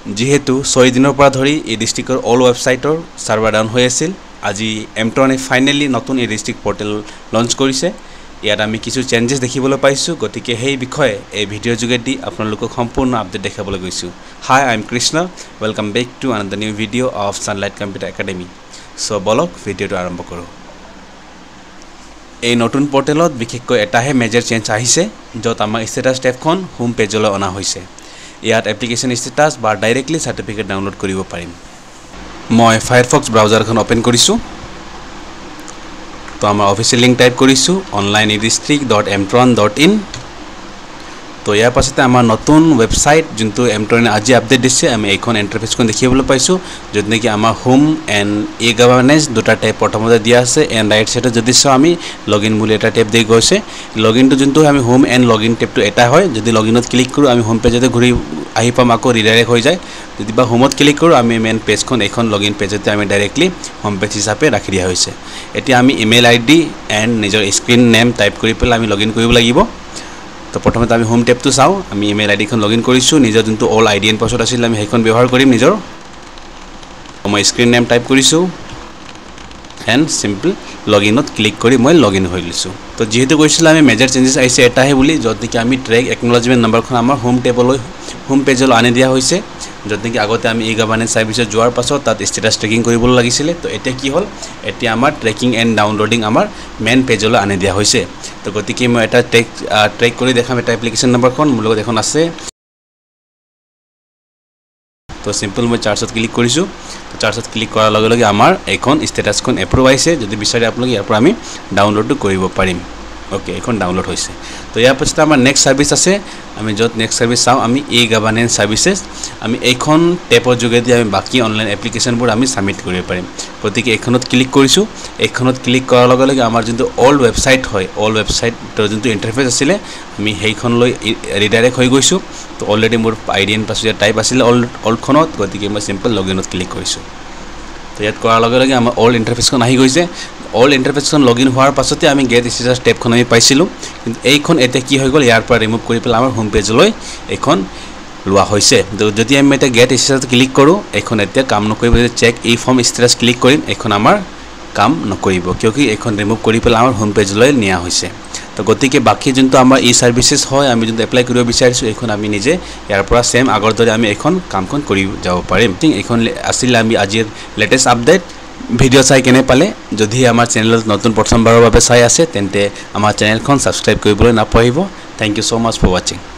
যেহেতু 6 দিনৰ পৰা ধৰি এই ডিস্ট্ৰিক্টৰ অল ৱেবছাইটৰ সাৰ্ভাৰ ডাউন হৈ আছিল আজি এমট্ৰনে ফাইনালি নতুন এই ডিস্ট্ৰিক্ট পোৰ্টেল লঞ্চ কৰিছে ইয়াত আমি কিছু চেঞ্জেস দেখিবলৈ পাইছো গতিকে সেই বিষয়ে এই ভিডিঅ' যোগেদি আপোনালোকক সম্পূৰ্ণ আপডেট দেখাবলৈ গৈছো hi I am Krishna welcome back to another new video' of Sunlight Computer Academy so বলক ভিডিঅ'টো আৰম্ভ কৰো এই নতুন পোৰ্টেলত বিশেষকৈ এটাহে মেজৰ চেঞ্জ আহিছে যত আমাৰ ষ্টেটাস টেবখন হোম পেজলৈ অনা হৈছে ইয়াত এপ্লিকেশন ষ্টেটাস বা ডাইৰেক্টলি সাৰ্টিফিকেট ডাউনলোড কৰিব পাৰিম মই ফায়াৰফক্স ব্ৰাউজাৰখন ওপেন কৰিছো তো আমাৰ অফিচিয়েল লিংক টাইপ কৰিছো onlinedistrict.mtron.in তো ইয়াৰ পাছতে আমাৰ নতুন ওয়েবসাইট যোনটো এমট্ৰনে আজি আপডেট দিছে আমি এইখন ইন্টাৰফেসখন দেখিবলৈ পাইছো যত নেকি আমাৰ হোম এণ্ড ই গভৰ্নেন্স দুটা টাইপ প্ৰথমতে দিয়া আছে এণ্ড ৰাইট সাইডে যদি চাও আমি লগইন বুলি এটা টেপ দেই গৈছে লগইনটো যোনটো আমি হোম এণ্ড লগইন টেপটো এটা হয় যদি লগইনত ক্লিক কৰো আমি হোম পেজতে ঘূৰি আহি পাম আকৌ ৰিডাইৰেক্ট হৈ যায় যদি বা হোমত ক্লিক কৰো আমি মেইন পেজখন এখন লগইন পেজতে আমি ডাইৰেক্টলি হোম পেজ হিচাপে ৰাখি দিয়া হৈছে এতিয়া আমি ইমেইল আইডি এণ্ড নিজৰ স্ক্ৰিন নেম টাইপ কৰি পেলাই আমি লগইন কৰিব লাগিব তো প্ৰথমতে আমি হোম টেপটো চাও আমি ইমেইল আইডিখন লগইন কৰিছো নিজৰ যোনটো অল আইডি এণ্ড পাছৱৰ্ড আছিল আমি সেইখন ব্যৱহাৰ কৰিম নিজৰ মই স্ক্ৰিন নেম টাইপ কৰিছো এণ্ড সিম্পল লগইনত ক্লিক কৰি মই লগইন হৈ গৈছো তো যেহেতু কৈছিল আমি মেজৰ চেঞ্জেস আহিছে এটাহে বুলি যত নেকি আমি ট্ৰেক একনলেজমেন্ট নাম্বাৰখন আমাৰ হোম টেবলৈ হোম পেজলৈ আনি দিয়া হৈছে যত নেকি আগতে আমি ই গভৰ্নেন্স সাৰ্ভিসত যোৱাৰ পাছত তাত ষ্টেটাস ট্ৰেকিং কৰিবলৈ লাগিছিল তো এতিয়া কি হল এতিয়া আমাৰ ট্ৰেকিং এণ্ড ডাউনলোডিং আমাৰ মেইন পেজলৈ আনি দিয়া হৈছে তো গতিকে মই এটা ট্ৰেক কৰি দেখাম এটা এপ্লিকেশন নাম্বাৰখন মোৰ লগত এখন আছে তো সিম্পল মই চাৰ্জত ক্লিক কৰিছো তো চাৰ্জত ক্লিক কৰাৰ লগে লগে আমাৰ এখন ষ্টেটাসখন এপ্ৰুভ হৈছে যদি বিচাৰে আপোনালোকে ইয়াৰ পৰা আমি ডাউনলোড কৰিব পাৰিম ওকে এখন ডাউনলোড হৈছে তো ইয়াৰ পাছত আমাৰ নেক্সট সাৰ্ভিস আছে আমি যত নেক্সট সাৰ্ভিস চাও আমি ই গভৰ্নেন্স সাৰ্ভিসেস আমি এইখন টেপৰ যোগেদি আমি বাকি অনলাইন এপ্লিকেশনবোৰ আমি সাবমিট কৰিব পাৰিম গতিকে এইখনত ক্লিক কৰিছো এইখনত ক্লিক কৰাৰ লগে লগে আমাৰ যোনটো অল ওয়েবসাইট হয় অল ওয়েবসাইটৰ যোনটো ইন্টাৰফেস আছিল আমি সেইখনলৈ ৰিডাইৰেক্ট হৈ গৈছো তো অলৰেডি মোৰ আইডি এণ্ড পাছৱৰ্ড টাইপ আছিল অলখনত গতিকে মই সিম্পল লগইনত ক্লিক কৰিছো তো ইয়াত কৰাৰ লগে লগে আমাৰ অল ইন্টাৰফেসখন আহি গৈছে অল ইন্টাৰফেসখন লগইন হোৱাৰ পাছতে আমি গেট ষ্টেটাস টেবখন আমি পাইছিলো কিন্তু এইখন এতিয়া কি হৈ গল ইয়াৰ পৰা ৰিমুভ কৰি পেলাই আমাৰ হোম পেজলৈ এইখন লোৱা হৈছে যদি আমি এটা গেট ষ্টেটাস ক্লিক কৰো এইখন এতিয়া কাম নকৰিব যদি চেক ই ফৰ্ম ষ্টেটাস ক্লিক কৰিম এইখন আমাৰ কাম নকৰিব কিয়কি এইখন ৰিমুভ কৰি পেলাই আমাৰ হোম পেজলৈ নিয়া হৈছে তো গতিকে বাকি যোনটো আমাৰ ই সাৰ্ভিসেস হয় আমি যোনটো এপ্লাই কৰিব বিচাৰিছো এইখন আমি নিজে ইয়াৰ পৰা সেম আগৰ দৰে আমি এইখন কামখন কৰি যাব পাৰিম ঠিক এইখন আছিল আমি আজিৰ লেটেষ্ট আপডেট ভিডিঅ' চাই কেনে পালে যদি আমাৰ চেনেলত নতুন প্ৰথমবাৰৰ বাবে চাই আছে তেন্তে আমাৰ চেনেলখন সাবস্ক্ৰাইব কৰিবলৈ নাপাহৰিব thank you so much for watching